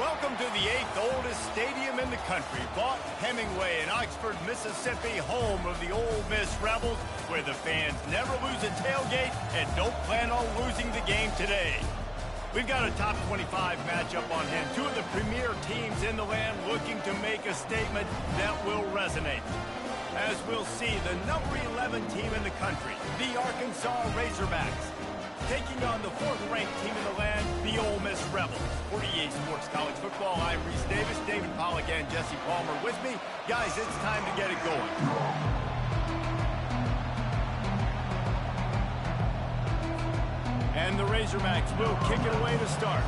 Welcome to the 8th oldest stadium in the country, Vaught Hemingway in Oxford, Mississippi, home of the Ole Miss Rebels, where the fans never lose a tailgate and don't plan on losing the game today. We've got a top 25 matchup on hand, two of the premier teams in the land looking to make a statement that will resonate. As we'll see, the number 11 team in the country, the Arkansas Razorbacks, taking on the 4th-ranked team in the land, the Ole Miss Rebels. 48 Sports College Football, I'm Reese Davis, David Pollack, and Jesse Palmer with me. Guys, it's time to get it going. And the Razorbacks will kick it away to start.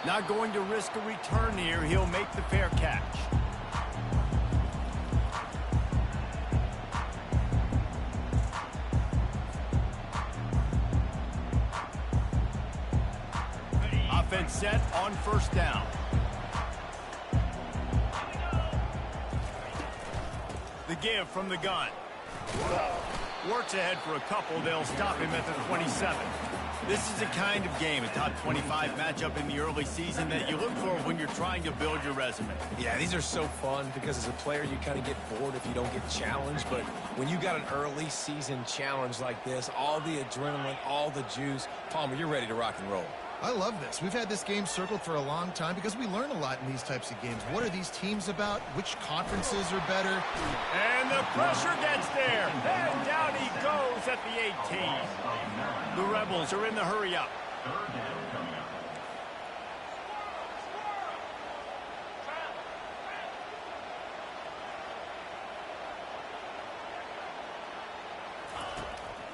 Not going to risk a return here. He'll make the fair catch. Offense set on first down. The give from the gun. Works ahead for a couple. They'll stop him at the 27. This is the kind of game, a top 25 matchup in the early season, that you look for when you're trying to build your resume. Yeah, these are so fun because as a player, you kind of get bored if you don't get challenged. But when you got an early season challenge like this, all the adrenaline, all the juice, Palmer, you're ready to rock and roll. I love this. We've had this game circled for a long time because we learn a lot in these types of games. What are these teams about? Which conferences are better? And the pressure gets there. And down he goes at the 18. The Rebels are in the hurry up.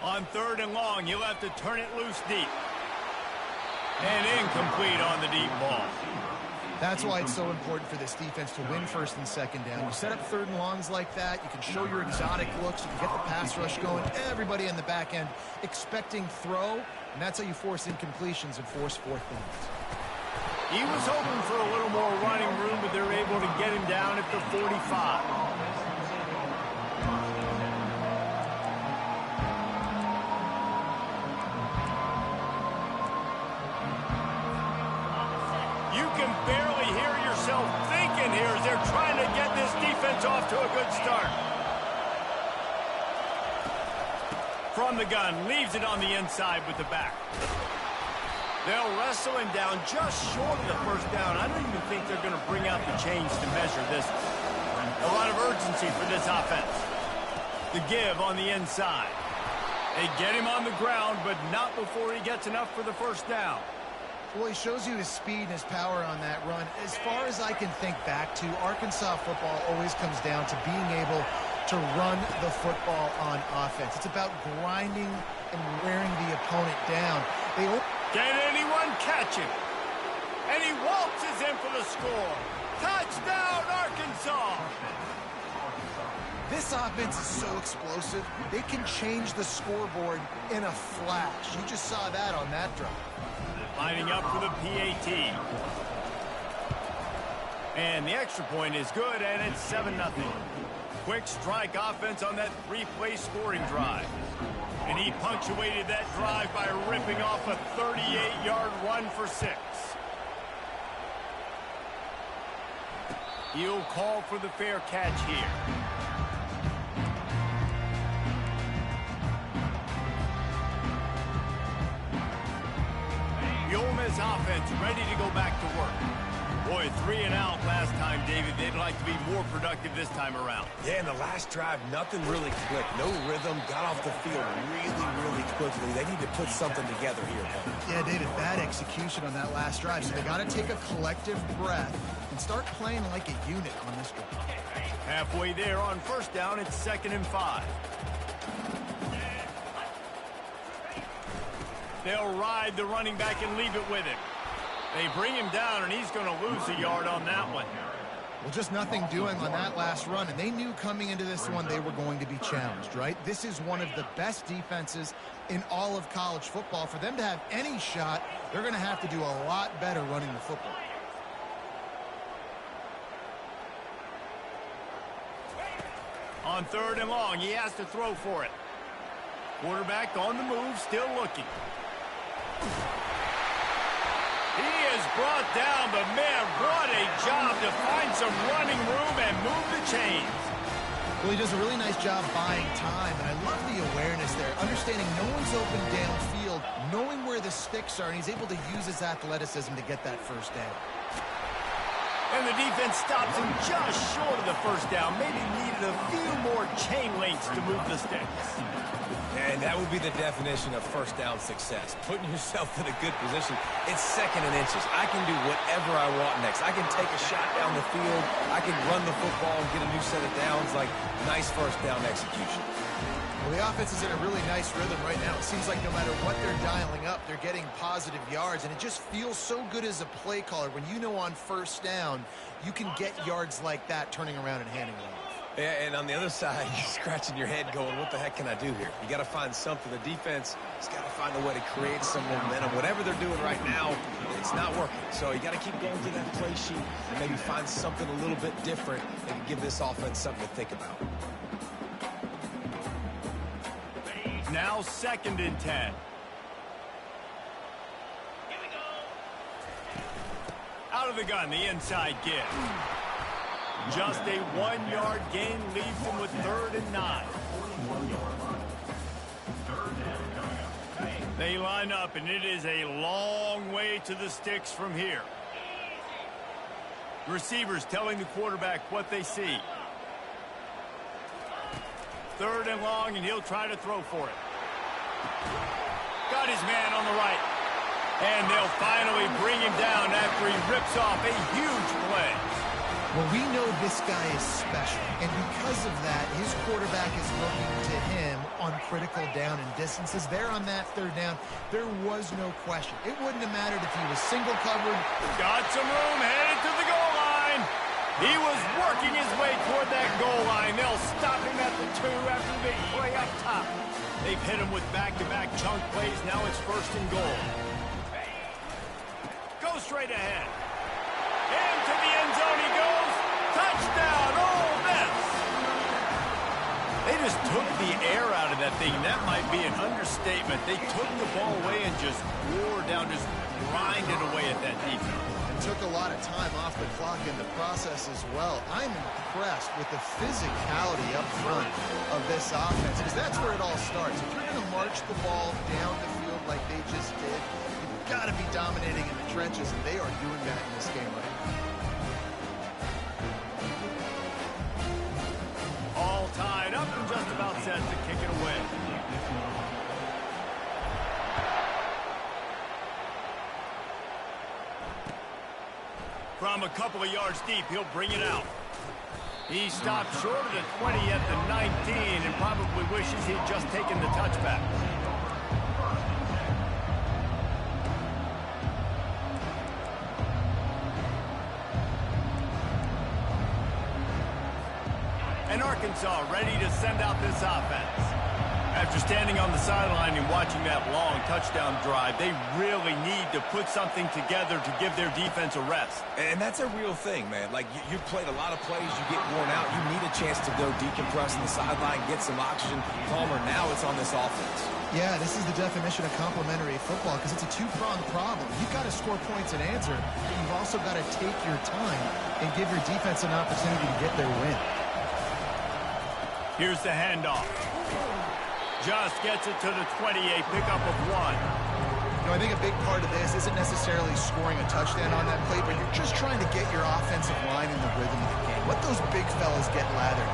On 3rd and long, he'll have to turn it loose deep. And incomplete on the deep ball. That's why it's so important for this defense to win 1st and 2nd down. You set up 3rd and longs like that. You can show your exotic looks. You can get the pass rush going. Everybody in the back end expecting throw. And that's how you force incompletions and force 4th downs. He was hoping for a little more running room, but they're able to get him down at the 45. Barely hear yourself thinking here as they're trying to get this defense off to a good start. From the gun, leaves it on the inside with the back. They'll wrestle him down just short of the 1st down. I don't even think they're going to bring out the chains to measure this. A lot of urgency for this offense. The give on the inside. They get him on the ground, but not before he gets enough for the 1st down. Well, he shows you his speed and his power on that run. As far as I can think back to, Arkansas football always comes down to being able to run the football on offense. It's about grinding and wearing the opponent down. Can anyone catch him? And he waltzes in for the score. Touchdown, Arkansas! This offense is so explosive, they can change the scoreboard in a flash. You just saw that on that drive. Lining up for the PAT. And the extra point is good, and it's 7-0. Quick strike offense on that 3-play scoring drive. And he punctuated that drive by ripping off a 38-yard run for 6. He'll call for the fair catch here. The Ole Miss offense ready to go back to work. Boy, 3 and out last time, David. They'd like to be more productive this time around. Yeah, in the last drive, nothing really clicked. No rhythm, got off the field really quickly. They need to put something together here. Yeah, David, bad execution on that last drive. So they got to take a collective breath and start playing like a unit on this drive. Halfway there on 1st down, it's 2nd and 5. They'll ride the running back and leave it with him. They bring him down, and he's going to lose a yard on that one. Well, just nothing doing on that last run, and they knew coming into this one they were going to be challenged, right? This is one of the best defenses in all of college football. For them to have any shot, they're going to have to do a lot better running the football. On 3rd and long, he has to throw for it. Quarterback on the move, still looking. He is brought down, but man, what a job to find some running room and move the chains. Well, he does a really nice job buying time, and I love the awareness there, understanding no one's open downfield, knowing where the sticks are, and he's able to use his athleticism to get that first down. And the defense stops him just short of the first down. Maybe needed a few more chain links to move the sticks. And that would be the definition of first down success. Putting yourself in a good position. It's second and inches. I can do whatever I want next. I can take a shot down the field. I can run the football and get a new set of downs. Like, nice first down execution. Well, the offense is in a really nice rhythm right now. It seems like no matter what they're dialing up, they're getting positive yards, and it just feels so good as a play caller when you know on first down you can get yards like that turning around and handing it off. Yeah, and on the other side, you're scratching your head going, what the heck can I do here? You got to find something. The defense has got to find a way to create some momentum. Whatever they're doing right now, it's not working. So you got to keep going through that play sheet and maybe find something a little bit different that can give this offense something to think about. Now 2nd and 10. Out of the gun, the inside give. Just a 1-yard gain leaves them with 3rd and 9. They line up, and it is a long way to the sticks from here. Receivers telling the quarterback what they see. 3rd and long, and he'll try to throw for it. Got his man on the right. And they'll finally bring him down after he rips off a huge play. Well, we know this guy is special, and because of that, his quarterback is looking to him on critical down and distances. There on that 3rd down, there was no question. It wouldn't have mattered if he was single covered. Got some room, headed to the goal line. He was working his way toward that goal line. They'll stop him at the 2 after the big play up top. They've hit him with back-to-back chunk plays. Now it's 1st and goal. Go straight ahead. Into the end zone he goes. Touchdown, Ole Miss. They just took the air out of that thing. That might be an understatement. They took the ball away and just wore down, just grinded away at that defense. And took a lot of time off the clock in the process as well. I'm impressed with the physicality up front of this offense, because that's where it all starts. If you're going to march the ball down the field like they just did, you've got to be dominating in the trenches, and they are doing that in this game right now. All tied up and just about set to kick it away. From a couple of yards deep, he'll bring it out. He stopped short of the 20 at the 19 and probably wishes he'd just taken the touchback. And Arkansas ready to send out this offense. After standing on the sideline and watching that long touchdown drive, they really need to put something together to give their defense a rest. And that's a real thing, man. Like, you played a lot of plays, you get worn out, you need a chance to go decompress on the sideline, get some oxygen. Palmer, now it's on this offense. Yeah, this is the definition of complementary football, because it's a two-pronged problem. You've got to score points and answer, but you've also got to take your time and give your defense an opportunity to get their win. Here's the handoff. Just gets it to the 20, a pickup of 1. You know, I think a big part of this isn't necessarily scoring a touchdown on that play, but you're just trying to get your offensive line in the rhythm of the game. Let those big fellas get lathered.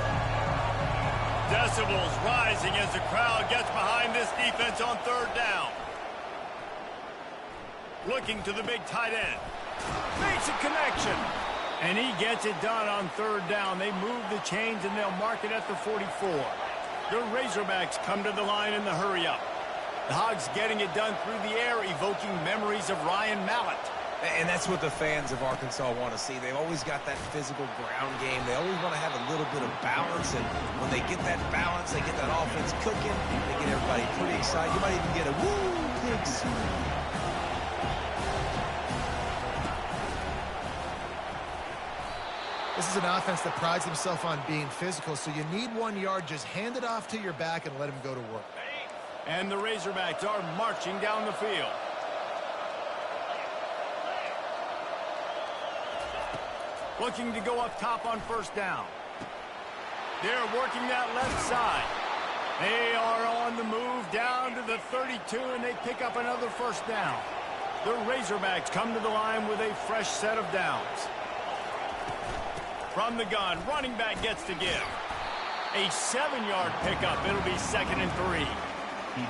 Decibels rising as the crowd gets behind this defense on 3rd down. Looking to the big tight end. Makes a connection. And he gets it done on 3rd down. They move the chains and they'll mark it at the 44. The Razorbacks come to the line in the hurry-up. The Hogs getting it done through the air, evoking memories of Ryan Mallett. And that's what the fans of Arkansas want to see. They've always got that physical ground game. They always want to have a little bit of balance, and when they get that balance, they get that offense cooking, they get everybody pretty excited. You might even get a woo, pigs. This is an offense that prides himself on being physical, so you need 1 yard. Just hand it off to your back and let him go to work. And the Razorbacks are marching down the field. Looking to go up top on first down. They're working that left side. They are on the move down to the 32, and they pick up another first down. The Razorbacks come to the line with a fresh set of downs. From the gun, running back gets to give. A 7-yard pickup. It'll be 2nd and 3.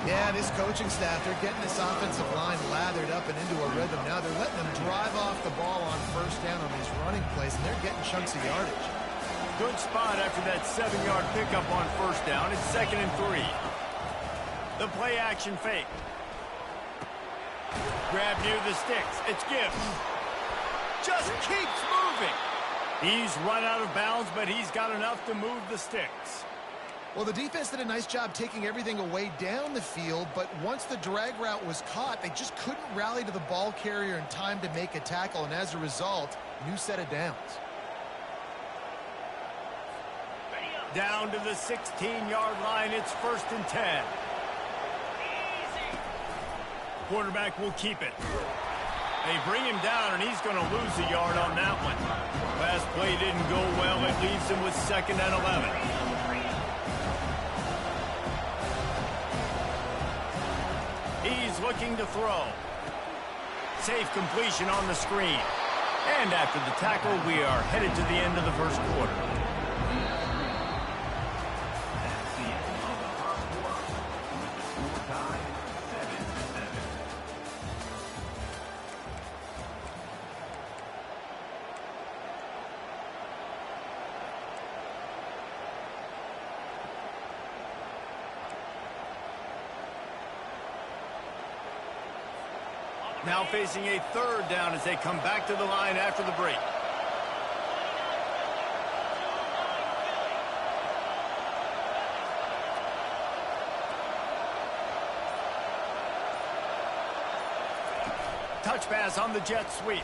Yeah, this coaching staff, they're getting this offensive line lathered up and into a rhythm. Now they're letting them drive off the ball on first down on these running plays, and they're getting chunks of yardage. Good spot after that 7-yard pickup on first down. It's 2nd and 3. The play action fake. Grab near the sticks. It's Gibbs. Just keeps moving. He's run out of bounds, but he's got enough to move the sticks. Well, the defense did a nice job taking everything away down the field, but once the drag route was caught, they just couldn't rally to the ball carrier in time to make a tackle, and as a result, new set of downs. Down to the 16-yard line, it's 1st and 10. Quarterback will keep it. They bring him down, and he's going to lose a yard on that one. Last play didn't go well. It leaves him with 2nd and 11. He's looking to throw. Safe completion on the screen. And after the tackle, we are headed to the end of the first quarter. Now facing a 3rd down as they come back to the line after the break. Touch pass on the jet sweep.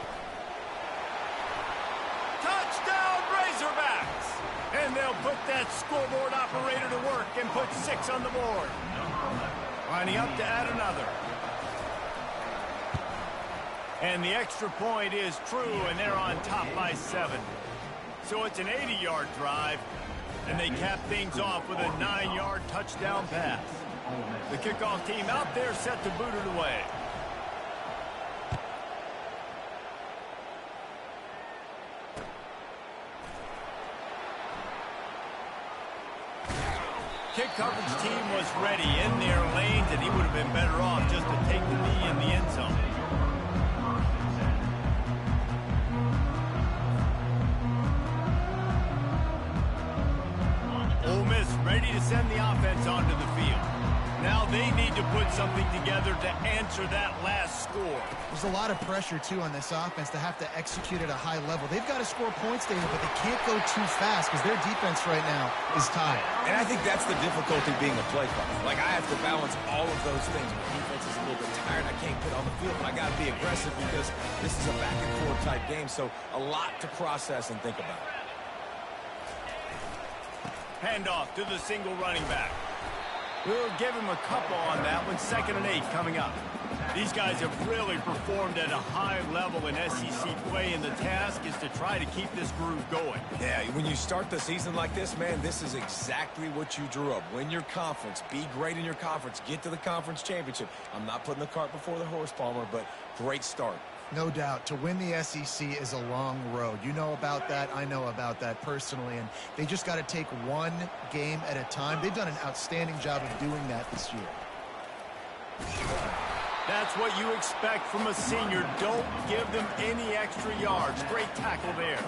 Touchdown Razorbacks! And they'll put that scoreboard operator to work and put 6 on the board. Lining up to add another. And the extra point is true, and they're on top by 7. So it's an 80-yard drive, and they cap things off with a 9-yard touchdown pass. The kickoff team out there set to boot it away. Kick coverage team was ready in their lanes, and he would have been better off just to take the knee in the end zone. Ole Miss ready to send the offense onto the field. Now they need to put something together to answer that last score. There's a lot of pressure, too, on this offense to have to execute at a high level. They've got to score points, David, but they can't go too fast because their defense right now is tired. And I think that's the difficulty being a play caller. Like, I have to balance all of those things. My defense is a little bit tired. I can't get on the field, but I got to be aggressive because this is a back-and-forth type game, so a lot to process and think about. Handoff to the single running back. We'll give him a couple on that one. 2nd and 8 coming up. These guys have really performed at a high level in SEC play, and the task is to try to keep this groove going. Yeah, when you start the season like this, man, this is exactly what you drew up. Win your conference. Be great in your conference. Get to the conference championship. I'm not putting the cart before the horse, Palmer, but great start. No doubt. To win the SEC is a long road. You know about that. I know about that personally. And they just got to take one game at a time. They've done an outstanding job of doing that this year. That's what you expect from a senior. Don't give them any extra yards. Great tackle there.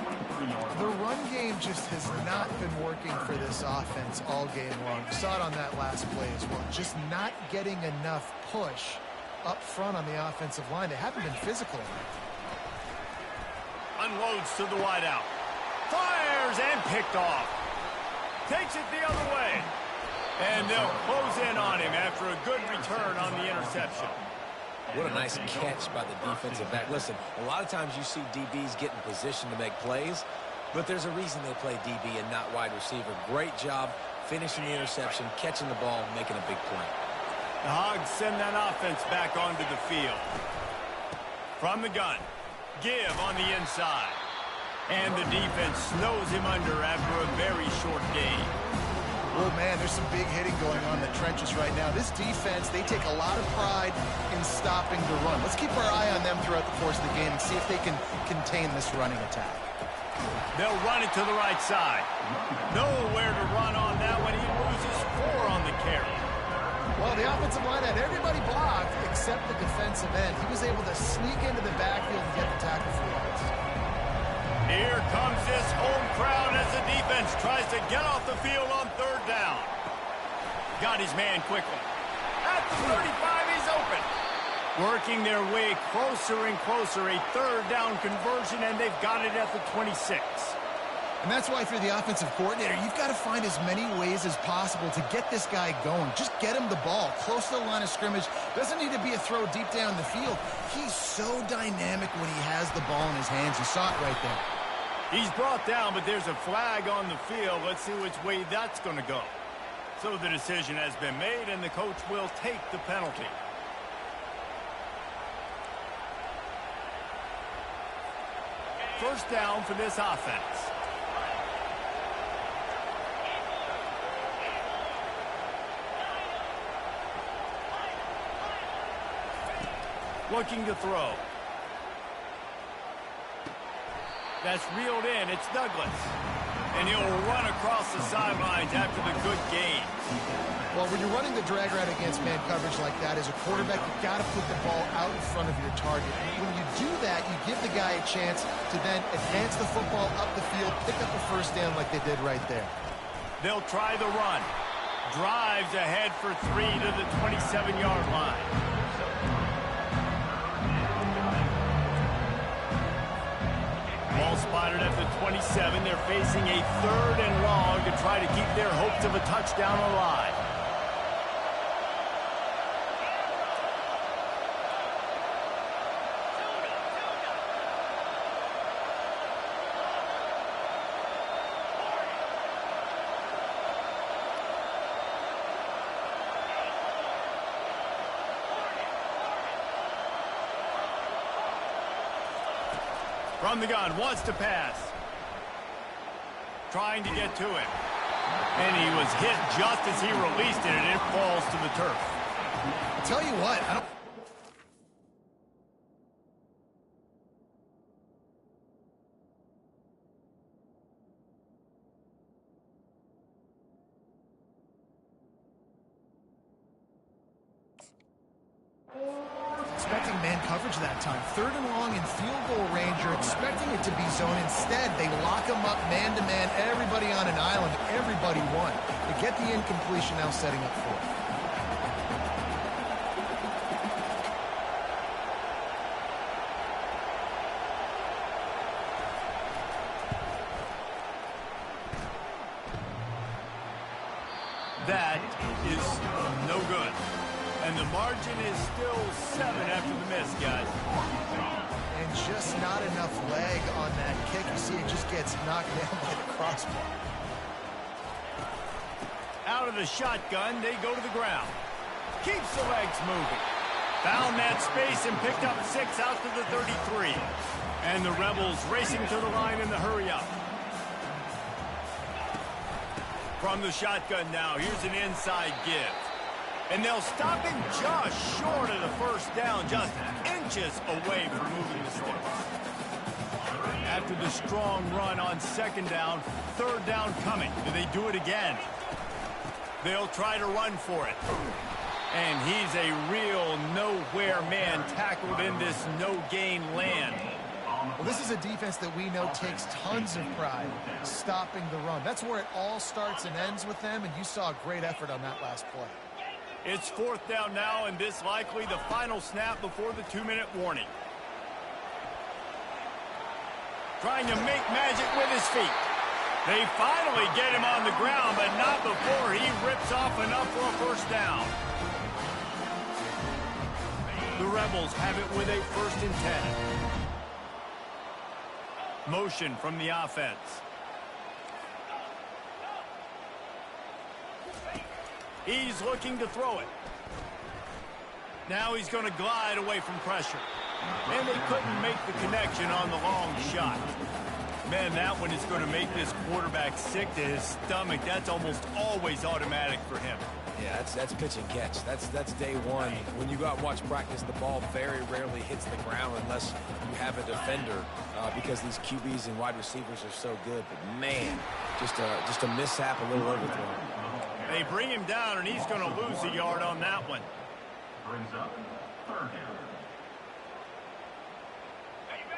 The run game just has not been working for this offense all game long. You saw it on that last play as well. Just not getting enough push up front on the offensive line. They haven't been physical enough. Unloads to the wideout. Fires and picked off. Takes it the other way. And they'll close in on him after a good return on the interception. What a nice catch by the defensive back. Listen, a lot of times you see DBs get in position to make plays, but there's a reason they play DB and not wide receiver. Great job finishing the interception, catching the ball, making a big play. The Hogs send that offense back onto the field. From the gun, give on the inside. And the defense snows him under after a very short game. Oh, man, there's some big hitting going on in the trenches right now. This defense, they take a lot of pride in stopping the run. Let's keep our eye on them throughout the course of the game and see if they can contain this running attack. They'll run it to the right side. Nowhere to run on that when he loses 4 on the carry. Well, the offensive line had everybody blocked except the defensive end. He was able to sneak into the backfield and get the tackle for yards. Here comes this home crowd as the defense tries to get off the field on 3rd down. Got his man quickly. At the 35, he's open. Working their way closer and closer, a 3rd down conversion, and they've got it at the 26. And that's why, if you're the offensive coordinator, you've got to find as many ways as possible to get this guy going. Just get him the ball close to the line of scrimmage. Doesn't need to be a throw deep down the field. He's so dynamic when he has the ball in his hands. You saw it right there. He's brought down, but there's a flag on the field. Let's see which way that's going to go. So the decision has been made, and the coach will take the penalty. First down for this offense. Looking to throw. That's reeled in. It's Douglas. And he'll run across the sidelines after the good gain. Well, when you're running the drag route against man coverage like that, as a quarterback, you've got to put the ball out in front of your target. When you do that, you give the guy a chance to then advance the football up the field, pick up a first down like they did right there. They'll try the run. Drives ahead for 3 to the 27-yard line. Ball spotted at the 27. They're facing a 3rd and long to try to keep their hopes of a touchdown alive. From the gun, wants to pass. Trying to get to it. And he was hit just as he released it, and it falls to the turf. I'll tell you what, I don't... Expecting man coverage that time. 3rd and long in field goal range. You're expecting it to be zone. Instead, they lock him up man-to-man. Everybody on an island. Everybody won. They get the incompletion, now setting up for it. That is no good. And the margin is still 7 after the miss, guys. And just not enough leg on that kick. You see it just gets knocked down by the crossbar. Out of the shotgun, they go to the ground. Keeps the legs moving. Found that space and picked up 6 out to the 33. And the Rebels racing to the line in the hurry up. From the shotgun now, here's an inside give. And they'll stop him just short of the first down, just inches away from moving the sticks. After the strong run on 2nd down, 3rd down coming. Do they do it again? They'll try to run for it. And he's a real nowhere man tackled in this no-gain land. Well, this is a defense that we know takes tons of pride stopping the run. That's where it all starts and ends with them, and you saw a great effort on that last play. It's 4th down now, and this likely the final snap before the 2-minute warning. Trying to make magic with his feet. They finally get him on the ground, but not before he rips off enough for a first down. The Rebels have it with a 1st and 10. Motion from the offense. He's looking to throw it. Now he's going to glide away from pressure. And they couldn't make the connection on the long shot. Man, that one is going to make this quarterback sick to his stomach. That's almost always automatic for him. Yeah, that's pitch and catch. That's day one. When you go out and watch practice, the ball very rarely hits the ground unless you have a defender because these QBs and wide receivers are so good. But, man, just a mishap, a little overthrow. They bring him down, and he's going to lose a yard on that one. Brings up third down.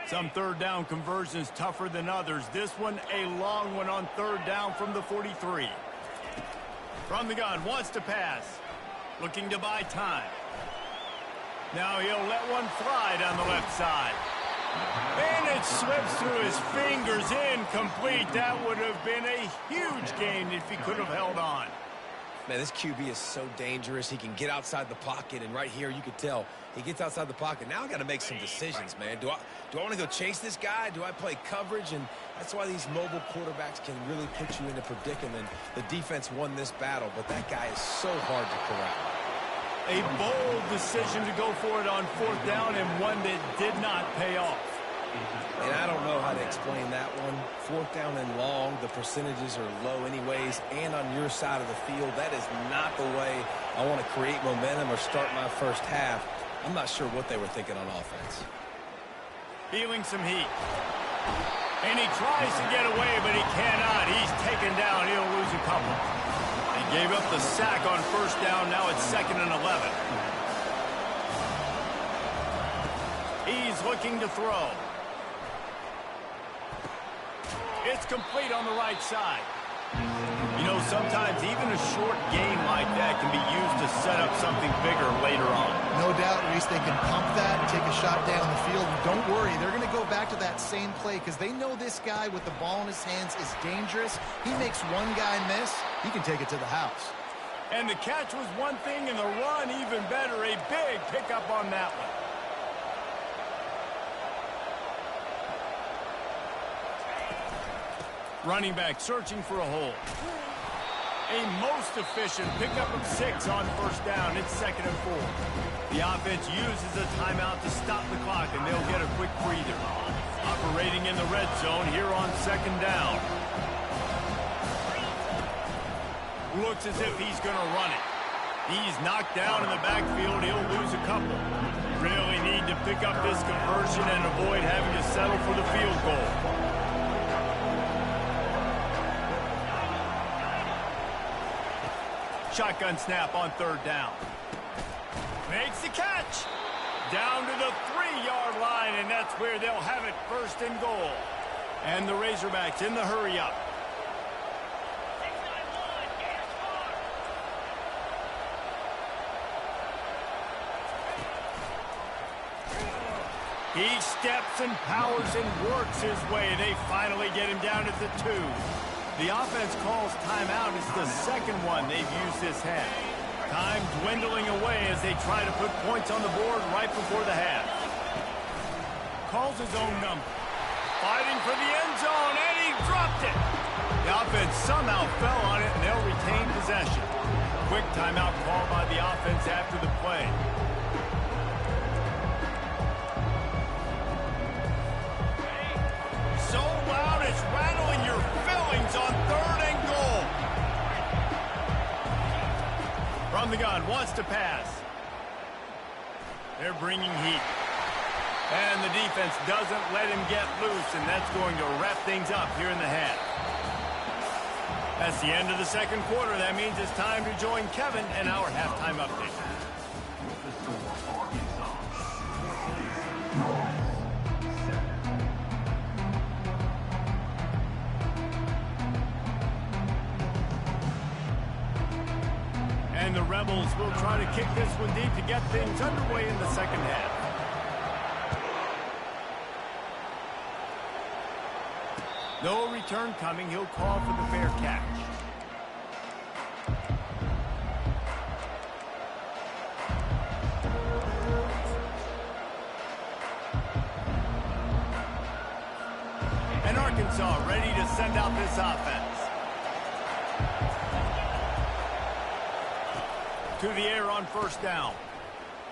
Some third down conversions tougher than others. This one, a long one on third down from the 43. From the gun, wants to pass. Looking to buy time. Now he'll let one fly down the left side. And it slips through his fingers, incomplete. That would have been a huge gain if he could have held on. Man, this QB is so dangerous. He can get outside the pocket, and right here you could tell he gets outside the pocket. Now I got to make some decisions, man. Do I want to go chase this guy? Do I play coverage? And that's why these mobile quarterbacks can really put you in a predicament. The defense won this battle, but that guy is so hard to corral. A bold decision to go for it on fourth down, and one that did not pay off. And I don't know how to explain that one. Fourth down and long, the percentages are low anyways, and on your side of the field, that is not the way I want to create momentum or start my first half. I'm not sure what they were thinking on offense. Feeling some heat. And he tries to get away, but he cannot. He's taken down. He'll lose a couple. He gave up the sack on first down. Now it's 2nd and 11. He's looking to throw. It's complete on the right side. You know, sometimes even a short gain like that can be used to set up something bigger later on. No doubt, Reese, they can pump that and take a shot down the field. And don't worry, they're going to go back to that same play because they know this guy with the ball in his hands is dangerous. He makes one guy miss, he can take it to the house. And the catch was one thing, and the run even better. A big pickup on that one. Running back searching for a hole. A most efficient pickup of 6 on first down. It's 2nd and 4. The offense uses a timeout to stop the clock, and they'll get a quick breather. Operating in the red zone here on 2nd down. Looks as if he's going to run it. He's knocked down in the backfield. He'll lose a couple. Really need to pick up this conversion and avoid having to settle for the field goal. Shotgun snap on third down. Makes the catch. Down to the 3-yard line, and that's where they'll have it, 1st and goal. And the Razorbacks in the hurry-up. He steps and powers and works his way. They finally get him down at the 2. The offense calls timeout. It's the 2nd one they've used this half. Time dwindling away as they try to put points on the board right before the half. Calls his own number. Fighting for the end zone, and he dropped it. The offense somehow fell on it, and they'll retain possession. Quick timeout call by the offense after the play. So loud it's rattling your fillings on 3rd and goal. From the gun, wants to pass. They're bringing heat. And the defense doesn't let him get loose, and that's going to wrap things up here in the half. That's the end of the 2nd quarter. That means it's time to join Kevin and our halftime update. And the Rebels will try to kick this one deep to get things underway in the 2nd half. No return coming. He'll call for the fair catch. And Arkansas ready to send out this offense. To the air on first down.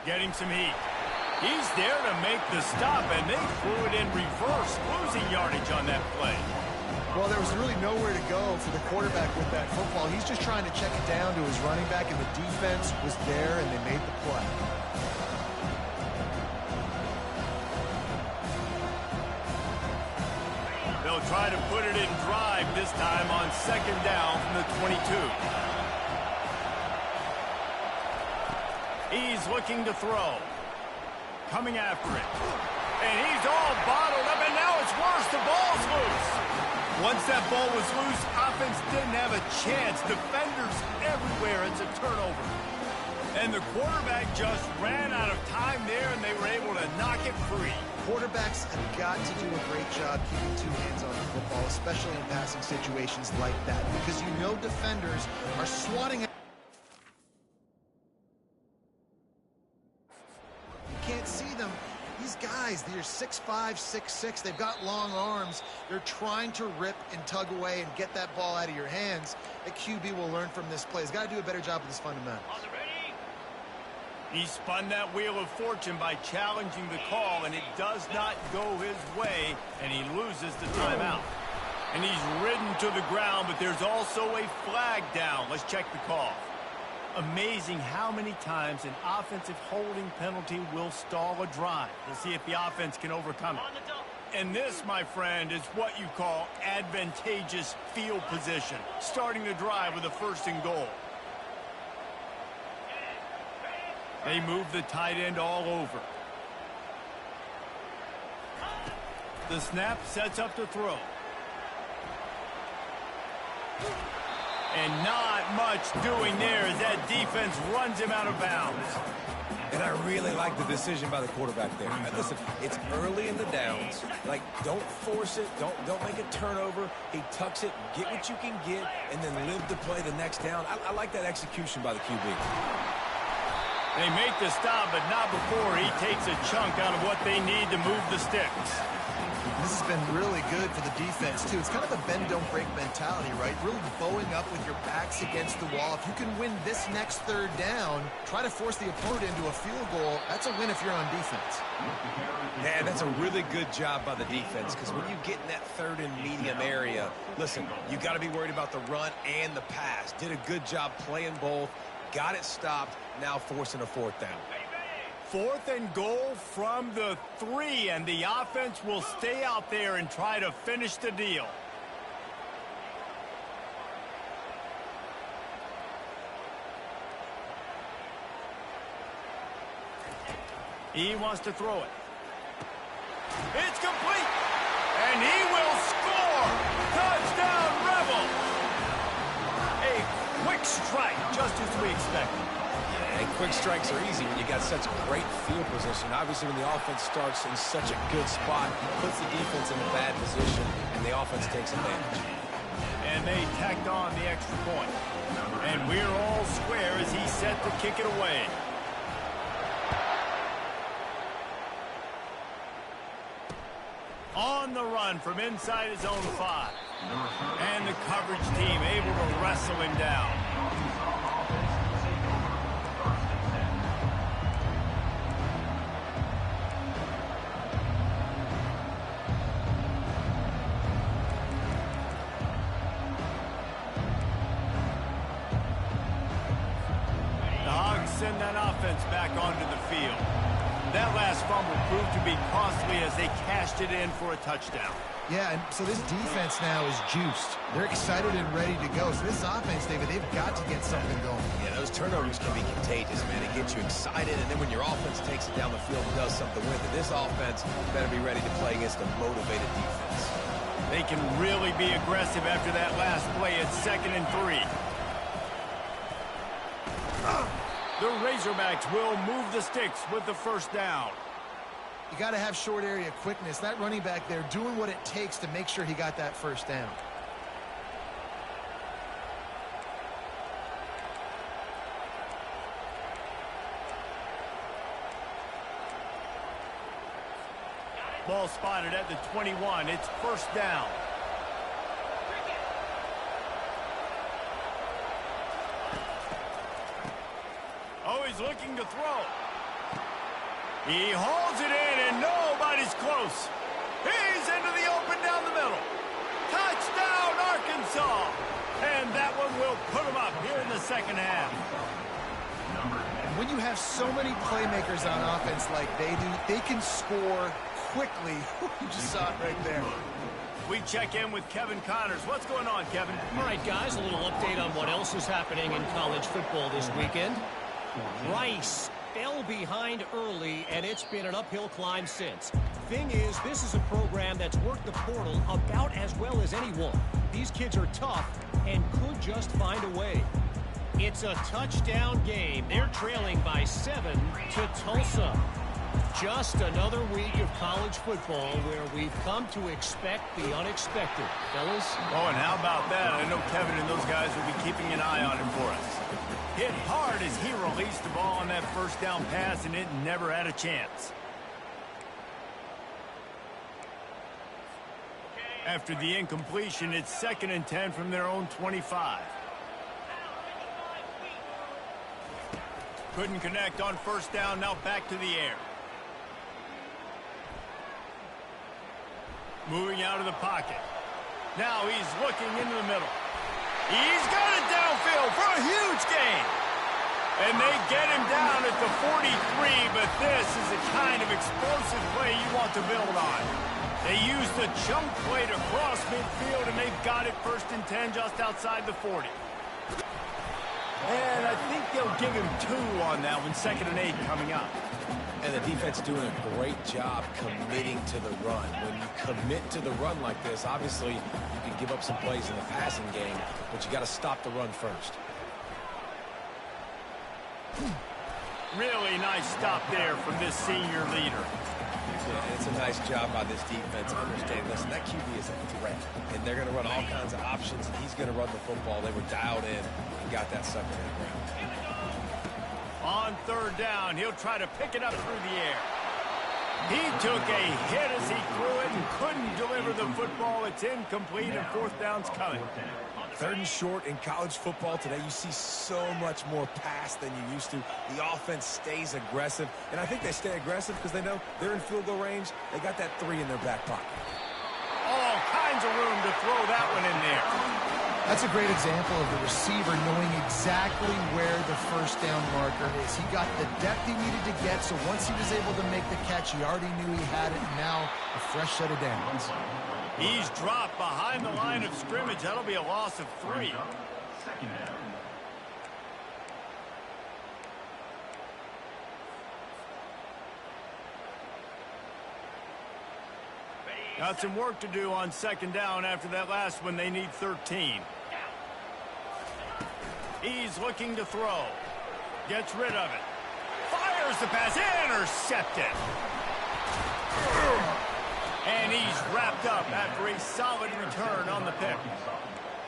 Getting some heat. He's there to make the stop, and they threw it in reverse, losing yardage on that play. Well, there was really nowhere to go for the quarterback with that football. He's just trying to check it down to his running back, and the defense was there, and they made the play. They'll try to put it in drive this time on second down from the 22. He's looking to throw. Coming after it. And he's all bottled up, and now it's worse. The ball's loose. Once that ball was loose, offense didn't have a chance. Defenders everywhere. It's a turnover. And the quarterback just ran out of time there, and they were able to knock it free. Quarterbacks have got to do a great job keeping two hands on the football, especially in passing situations like that, because you know defenders are swatting at. You can't see them. These guys, they're 6'5", 6'6". They've got long arms. They're trying to rip and tug away and get that ball out of your hands. The QB will learn from this play. He's got to do a better job with his fundamentals. He spun that wheel of fortune by challenging the call, and it does not go his way, and he loses the timeout. And he's ridden to the ground, but there's also a flag down. Let's check the call. Amazing how many times an offensive holding penalty will stall a drive. We'll see if the offense can overcome it. And this, my friend, is what you call advantageous field position. Starting the drive with a 1st and goal. They move the tight end all over. The snap sets up to throw. And not much doing there as that defense runs him out of bounds. And I really like the decision by the quarterback there. Listen, it's early in the downs. Like, don't force it. Don't make a turnover. He tucks it, get what you can get, and then live to play the next down. I like that execution by the QB. They make the stop, but not before he takes a chunk out of what they need to move the sticks. This has been really good for the defense, too. It's kind of a bend-don't-break mentality, right? Really bowing up with your backs against the wall. If you can win this next 3rd down, try to force the opponent into a field goal. That's a win if you're on defense. Man, that's a really good job by the defense, because when you get in that 3rd and medium area, listen, you got to be worried about the run and the pass. Did a good job playing both. Got it stopped, now forcing a 4th down. 4th and goal from the 3, and the offense will stay out there and try to finish the deal. He wants to throw it. It's complete, and he will score. Touchdown, Rebels. A quick strike, just as we expected. And quick strikes are easy when you got such great field position. Obviously, when the offense starts in such a good spot, puts the defense in a bad position, and the offense takes advantage. And they tacked on the extra point. And we're all square as he's set to kick it away. On the run from inside his own 5. And the coverage team able to wrestle him down. Send that offense back onto the field. That last fumble proved to be costly as they cashed it in for a touchdown. Yeah, and so this defense now is juiced. They're excited and ready to go. So this offense, David, they've got to get something going. Yeah, those turnovers can be contagious, man. It gets you excited, and then when your offense takes it down the field and does something with it, this offense better be ready to play against a motivated defense. They can really be aggressive after that last play at 2nd and 3. The Razorbacks will move the sticks with the 1st down. You got to have short area quickness. That running back there doing what it takes to make sure he got that 1st down. Ball spotted at the 21. It's 1st down. Oh, he's looking to throw. He hauls it in, and nobody's close. He's into the open down the middle. Touchdown, Arkansas! And that one will put them up here in the second half. When you have so many playmakers on offense like they do, they can score quickly. You just saw it right there. We check in with Kevin Connors. What's going on, Kevin? All right, guys, a little update on what else is happening in college football this weekend. Rice fell behind early, and it's been an uphill climb since. Thing is, this is a program that's worked the portal about as well as anyone. These kids are tough and could just find a way. It's a touchdown game. They're trailing by 7 to Tulsa. Just another week of college football where we've come to expect the unexpected. Fellas? Oh, and how about that? I know Kevin and those guys will be keeping an eye on him for us. Hit hard as he released the ball on that first down pass, and it never had a chance. After the incompletion, it's 2nd and 10 from their own 25. Couldn't connect on first down, now back to the air. Moving out of the pocket. Now he's looking into the middle. He's got it downfield for a huge gain. And they get him down at the 43, but this is the kind of explosive play you want to build on. They used the chunk play to cross midfield, and they've got it 1st and 10 just outside the 40. And I think they'll give him 2 on that one, 2nd and 8 coming up. And the defense doing a great job committing to the run. When you commit to the run like this, obviously you can give up some plays in the passing game, but you got to stop the run first. Really nice stop there from this senior leader. Yeah, it's a nice job by this defense understanding, listen, that QB is a threat, and they're going to run all kinds of options, and he's going to run the football. They were dialed in and got that sucker in the ground. On 3rd down, he'll try to pick it up through the air. He took a hit as he threw it and couldn't deliver the football. It's incomplete, and 4th down's coming. 3rd and short in college football today. You see so much more pass than you used to. The offense stays aggressive, and I think they stay aggressive because they know they're in field goal range. They got that 3 in their back pocket. All kinds of room to throw that one in there. That's a great example of the receiver knowing exactly where the first down marker is. He got the depth he needed to get, so once he was able to make the catch, he already knew he had it, and now a fresh set of downs. He's dropped behind the line of scrimmage. That'll be a loss of 3. Got some work to do on 2nd down after that last one. They need 13. He's looking to throw. Gets rid of it. Fires the pass. Intercepted. And he's wrapped up after a solid return on the pick.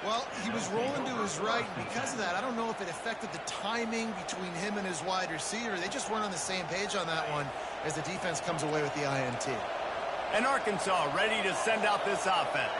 Well, he was rolling to his right, and because of that, I don't know if it affected the timing between him and his wide receiver. They just weren't on the same page on that one as the defense comes away with the INT. And Arkansas ready to send out this offense.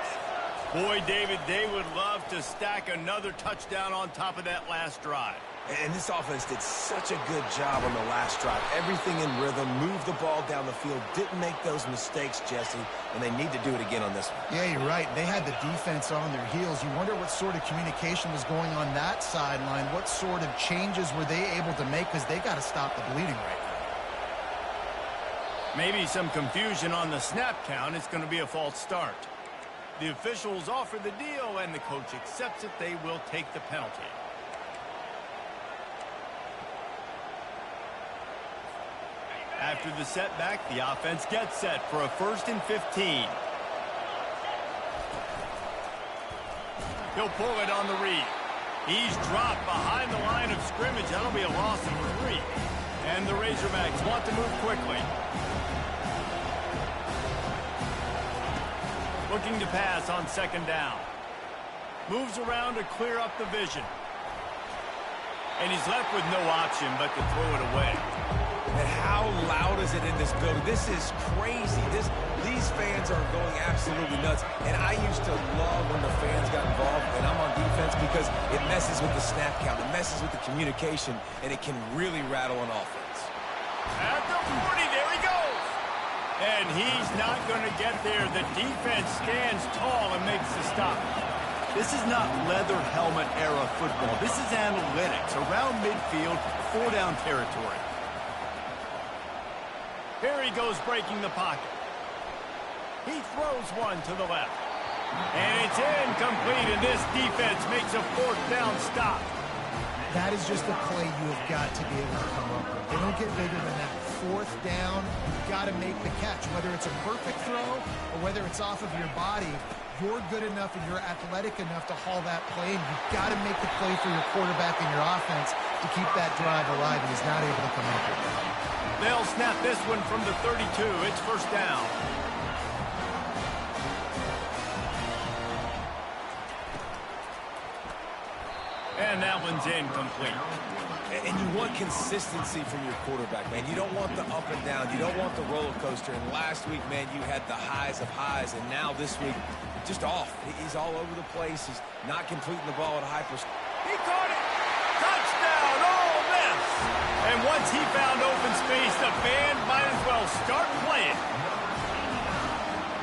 Boy, David, they would love to stack another touchdown on top of that last drive. And this offense did such a good job on the last drive. Everything in rhythm, moved the ball down the field, didn't make those mistakes, Jesse, and they need to do it again on this one. Yeah, you're right. They had the defense on their heels. You wonder what sort of communication was going on that sideline. What sort of changes were they able to make, because they got to stop the bleeding right now. Maybe some confusion on the snap count. It's going to be a false start. The officials offer the deal, and the coach accepts it. They will take the penalty. After the setback, the offense gets set for a 1st and 15. He'll pull it on the read. He's dropped behind the line of scrimmage. That'll be a loss of 3. And the Razorbacks want to move quickly. Looking to pass on 2nd down. Moves around to clear up the vision. And he's left with no option but to throw it away. And how loud is it in this building? This is crazy. These fans are going absolutely nuts. And I used to love when the fans got involved, and I'm on defense, because it messes with the snap count. It messes with the communication, and it can really rattle an offense. At the 40, there he goes. And he's not going to get there. The defense stands tall and makes the stop. This is not leather helmet era football. This is analytics. Around midfield, 4-down territory. Here he goes breaking the pocket. He throws one to the left. And it's incomplete, and this defense makes a 4th-down stop. That is just a play you have got to be able to come up with. They don't get bigger than that. 4th down, you've got to make the catch. Whether it's a perfect throw or whether it's off of your body, you're good enough and you're athletic enough to haul that play, and you've got to make the play for your quarterback and your offense to keep that drive alive, and he's not able to come up with it. They'll snap this one from the 32. It's 1st down. And that one's incomplete. And you want consistency from your quarterback, man. You don't want the up and down. You don't want the roller coaster. And last week, man, you had the highs of highs. And now this week, just off. He's all over the place. He's not completing the ball at a high percent. He caught it. Touchdown, Ole Miss. And once he found open space, the band might as well start playing.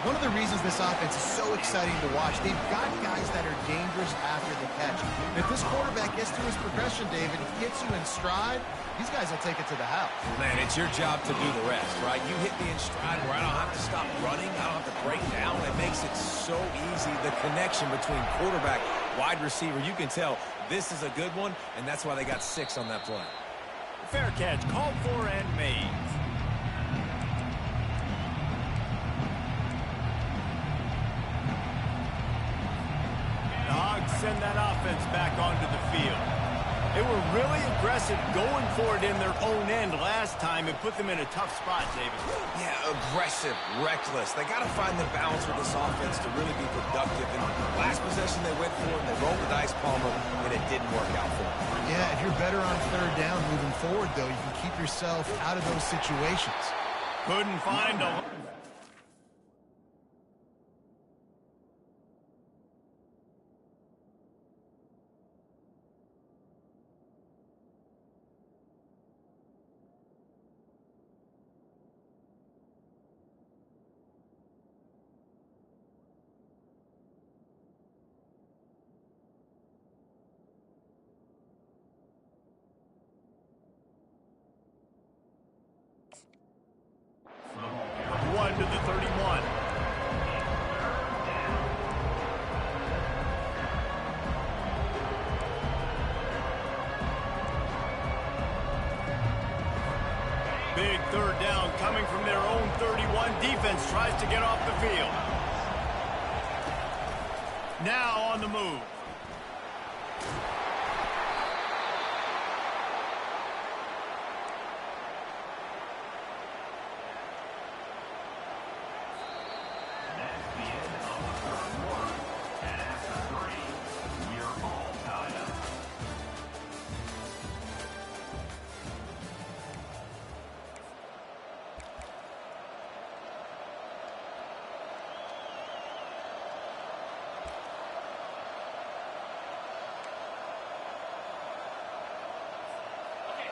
One of the reasons this offense is so exciting to watch, they've got guys that are dangerous after the catch. And if this quarterback gets to his progression, David, gets you in stride, these guys will take it to the house. Man, it's your job to do the rest, right? You hit me in stride where I don't have to stop running. I don't have to break down. It makes it so easy. The connection between quarterback, wide receiver, you can tell this is a good one, and that's why they got 6 on that play. Fair catch, called for and made. The Hogs send that offense back onto the field. They were really aggressive going for it in their own end last time and put them in a tough spot, David. Yeah, aggressive, reckless. They got to find the balance with this offense to really be productive. And last possession they went for it, and they rolled the dice, Palmer, and it didn't work out for them. Yeah, if you're better on 3rd down moving forward, though, you can keep yourself out of those situations. Couldn't find a... One to the 31. Big 3rd down coming from their own 31. Defense tries to get off the field. Now on the move.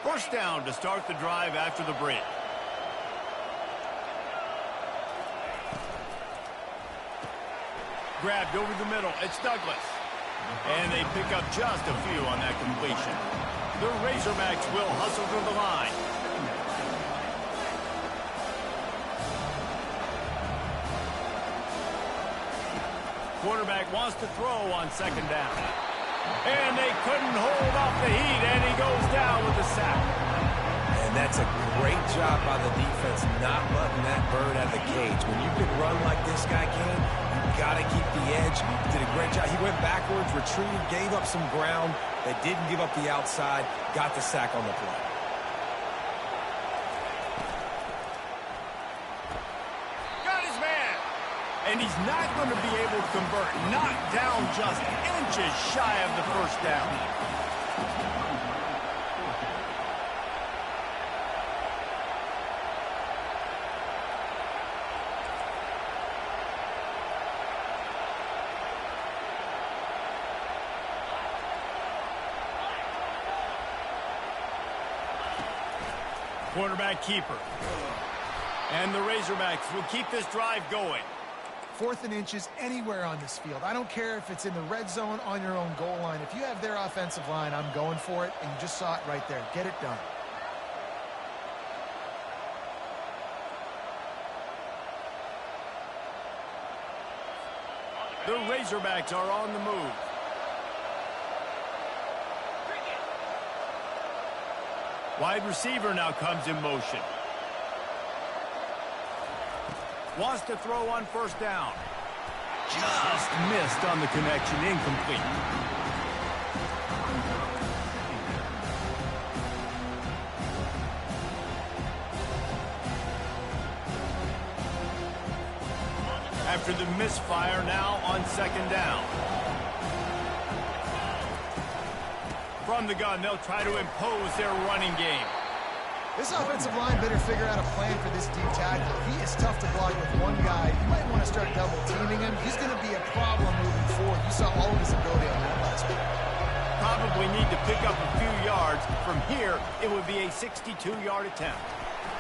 First down to start the drive after the break. Grabbed over the middle. It's Douglas. And they pick up just a few on that completion. The Razorbacks will hustle to the line. Quarterback wants to throw on 2nd down. And they couldn't hold off the heat, and he goes down with a sack. And that's a great job by the defense not letting that bird out of the cage. When you can run like this guy can, you got to keep the edge. He did a great job. He went backwards, retreated, gave up some ground. They didn't give up the outside, got the sack on the play. And he's not going to be able to convert. Knocked down just inches shy of the 1st down. Quarterback keeper. And the Razorbacks will keep this drive going. 4th and inches anywhere on this field. I don't care if it's in the red zone, on your own goal line. If you have their offensive line, I'm going for it, and you just saw it right there. Get it done. The Razorbacks are on the move. Wide receiver now comes in motion. Wants to throw on 1st down. Just missed on the connection, incomplete. After the misfire, now on 2nd down. From the gun, they'll try to impose their running game. This offensive line better figure out a plan for this deep tackle. He is tough to block with one guy. You might want to start double teaming him. He's going to be a problem moving forward. You saw all of his ability on that last week. Probably need to pick up a few yards. From here, it would be a 62-yard attempt.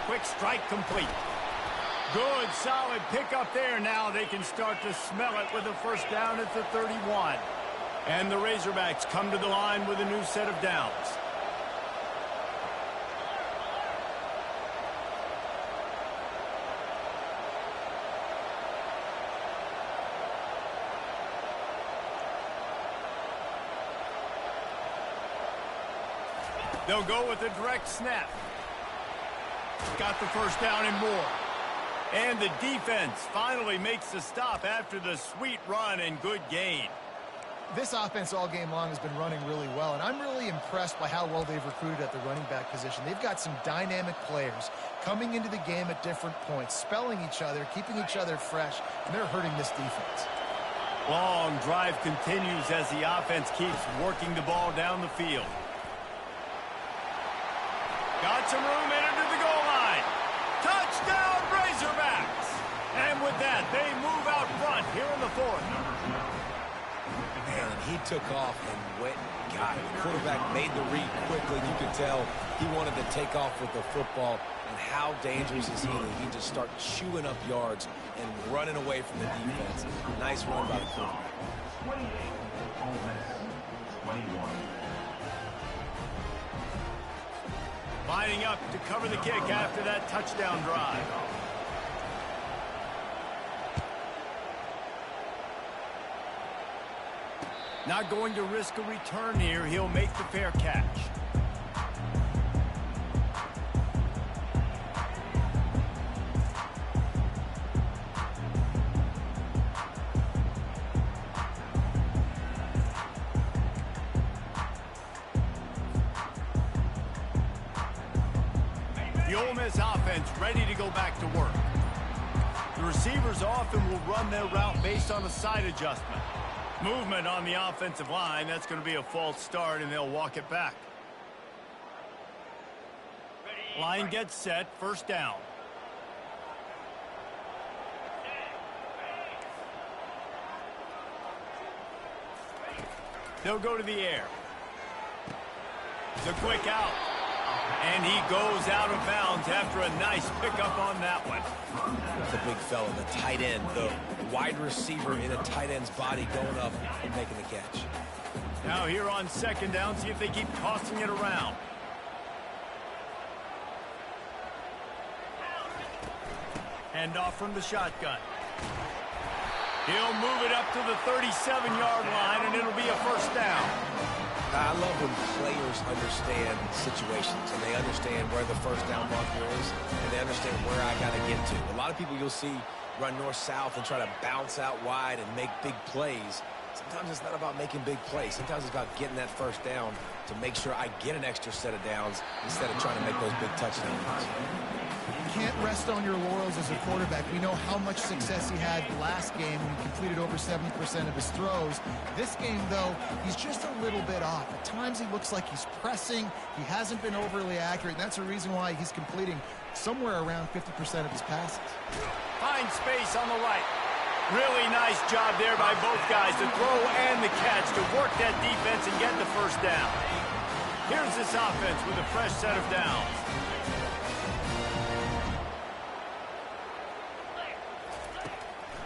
Quick strike complete. Good, solid pickup there. Now they can start to smell it with a 1st down at the 31. And the Razorbacks come to the line with a new set of downs. They'll go with a direct snap. Got the 1st down and more. And the defense finally makes the stop after the sweet run and good gain. This offense all game long has been running really well, and I'm really impressed by how well they've recruited at the running back position. They've got some dynamic players coming into the game at different points, spelling each other, keeping each other fresh, and they're hurting this defense. Long drive continues as the offense keeps working the ball down the field. Got some room in into the goal line. Touchdown, Razorbacks! And with that, they move out front here in the 4th. Man, he took off and went and got it. The quarterback made the read quickly. You could tell he wanted to take off with the football. And how dangerous is he that he just started chewing up yards and running away from the defense. Nice run by the quarterback. 28, Ole Miss, 21. Lining up to cover the kick after that touchdown drive. Not going to risk a return here. He'll make the fair catch. The Ole Miss offense ready to go back to work. The receivers often will run their route based on a side adjustment. Movement on the offensive line. That's going to be a false start, and they'll walk it back. Line gets set. 1st down. They'll go to the air. It's a quick out. And he goes out of bounds after a nice pickup on that one. That's a big fella, the tight end, the wide receiver in a tight end's body going up and making the catch. Now here on 2nd down, see if they keep tossing it around. Hand off from the shotgun. He'll move it up to the 37-yard line, and it'll be a 1st down. I love when players understand situations and they understand where the 1st down marker is and they understand where I got to get to. A lot of people you'll see run north-south and try to bounce out wide and make big plays. Sometimes it's not about making big plays. Sometimes it's about getting that 1st down to make sure I get an extra set of downs instead of trying to make those big touchdown runs. You can't rest on your laurels as a quarterback. We know how much success he had last game when he completed over 70% of his throws. This game, though, he's just a little bit off. At times he looks like he's pressing. He hasn't been overly accurate, and that's a reason why he's completing somewhere around 50% of his passes. Finds space on the right. Really nice job there by both guys, the throw and the catch, to work that defense and get the 1st down. Here's this offense with a fresh set of downs.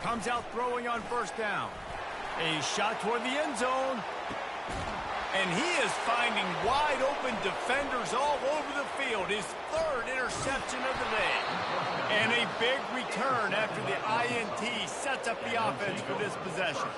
Comes out throwing on first down. A shot toward the end zone. And he is finding wide-open defenders all over the field. His third interception of the day. And a big return after the INT sets up the offense for this possession.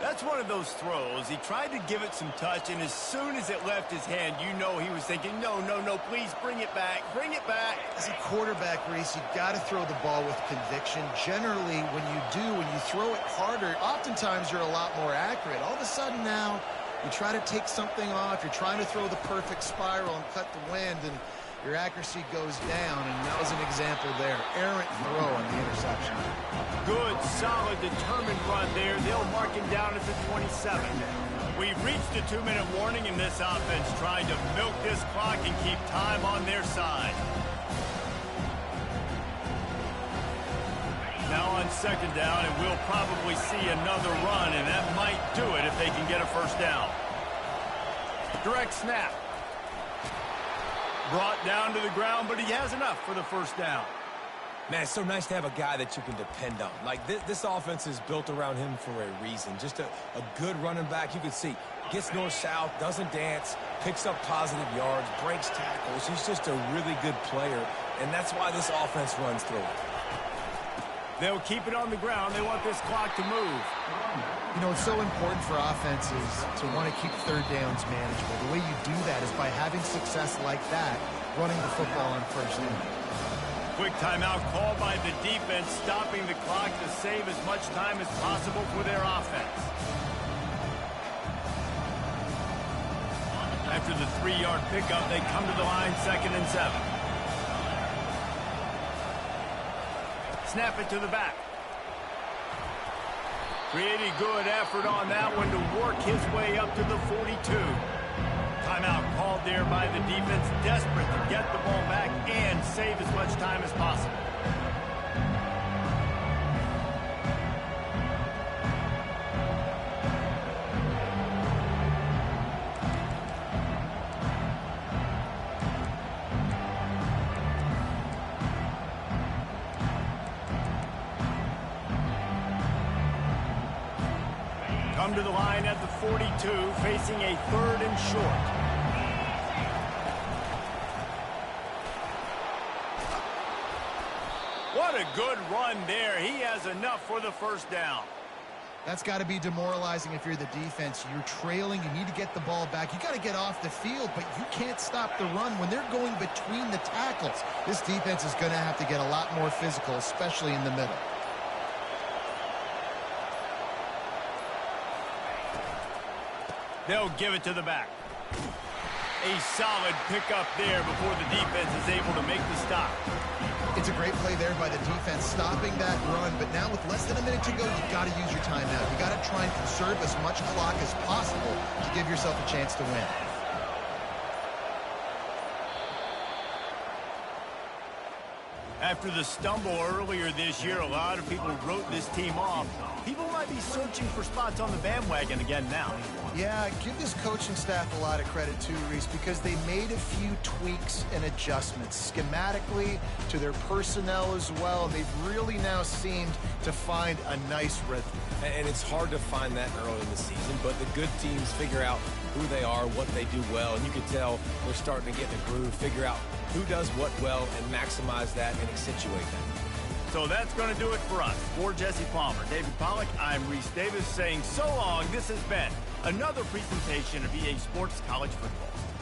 That's one of those throws. He tried to give it some touch, and as soon as it left his hand, you know he was thinking, no, no, no, please bring it back, bring it back. As a quarterback, Reese, you got to throw the ball with conviction. Generally, when you throw it harder, oftentimes you're a lot more accurate. All of a sudden now, you try to take something off, you're trying to throw the perfect spiral and cut the wind, and your accuracy goes down, and that was an example there. Errant throw on the interception. Good, solid, determined run there. They'll mark him down at the 27. We've reached the 2-minute warning, and this offense trying to milk this clock and keep time on their side. Now on second down, and we'll probably see another run, and that might do it if they can get a first down. Direct snap. Brought down to the ground, but he has enough for the first down. Man, it's so nice to have a guy that you can depend on. Like, this offense is built around him for a reason. Just a good running back. You can see, gets north-south, doesn't dance, picks up positive yards, breaks tackles. He's just a really good player, and that's why this offense runs through it. They'll keep it on the ground. They want this clock to move. You know, it's so important for offenses to want to keep third downs manageable. The way you do that is by having success like that, running the football on first down. Quick timeout called by the defense, stopping the clock to save as much time as possible for their offense. After the 3-yard pickup, they come to the line, 2nd and 7. Snap it to the back. Pretty good effort on that one to work his way up to the 42. Timeout called there by the defense, desperate to get the ball back and save as much time as possible. Come to the line at the 42, facing a 3rd and short. What a good run there. He has enough for the first down. That's got to be demoralizing if you're the defense. You're trailing. You need to get the ball back. You got to get off the field, but you can't stop the run when they're going between the tackles. This defense is going to have to get a lot more physical, especially in the middle. They'll give it to the back. A solid pickup there before the defense is able to make the stop. It's a great play there by the defense, stopping that run, but now with less than a minute to go, you've got to use your timeout. You've got to try and conserve as much clock as possible to give yourself a chance to win. After the stumble earlier this year, a lot of people wrote this team off. People might be searching for spots on the bandwagon again now. Yeah, give this coaching staff a lot of credit too, Reese, because they made a few tweaks and adjustments schematically to their personnel as well. They've really now seemed to find a nice rhythm. And it's hard to find that early in the season, but the good teams figure out who they are, what they do well, and you can tell they're starting to get in a groove, figure out who does what well, and maximize that and accentuate that. So that's going to do it for us. For Jesse Palmer, David Pollack, I'm Reese Davis saying so long. This has been another presentation of EA Sports College Football.